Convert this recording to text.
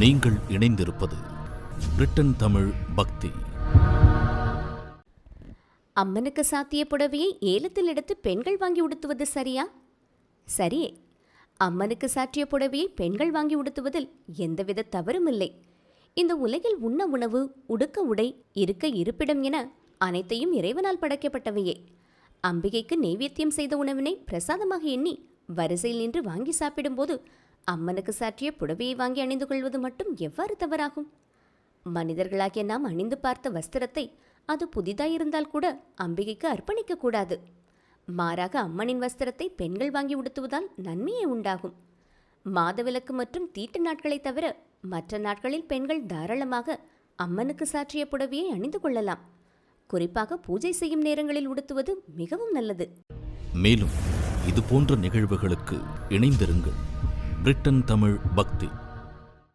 நீங்கள் இணைந்திருப்பது பிரிட்டன் தமிழ் பக்தி. அம்மனுக்கு சாத்திய புடவையை ஏலத்தில் எடுத்து பெண்கள் வாங்கி உடுத்துவது சரியா? சரியே. அம்மனுக்கு சாற்றிய புடவையை பெண்கள் வாங்கி உடுத்துவதில் எந்தவித தவறும் இல்லை. இந்த உலகில் உண்ண உணவு, உடுக்க உடை, இருக்க இருப்பிடம் என அனைத்தையும் இறைவனால் படைக்கப்பட்டவையே. அம்பிகைக்கு நெய்வேத்தியம் செய்த உணவினை பிரசாதமாக எண்ணி வரிசையில் நின்று வாங்கி சாப்பிடும்போது அம்மனுக்கு சாற்றிய புடவையை வாங்கி அணிந்து கொள்வது மட்டும் எவ்வாறு தவறாகும்? மனிதர்களாகிய நாம் அணிந்து பார்த்த வஸ்திரத்தை அது புதிதாயிருந்தால் கூட அம்பிகைக்கு அர்ப்பணிக்க கூடாது. மாறாக அம்மனின் வஸ்திரத்தை பெண்கள் வாங்கி உடுத்துவதால் நன்மையே உண்டாகும். மாதவிலக்கு மற்றும் தீட்டு நாட்களை தவிர மற்ற நாட்களில் பெண்கள் தாராளமாக அம்மனுக்கு சாற்றிய புடவையை அணிந்து கொள்ளலாம். குறிப்பாக பூஜை செய்யும் நேரங்களில் உடுத்துவது மிகவும் நல்லது. மேலும் இது போன்ற நிகழ்வுகளுக்கு இணைந்திருங்கள். பிரிட்டன் தமிழ் பக்தி.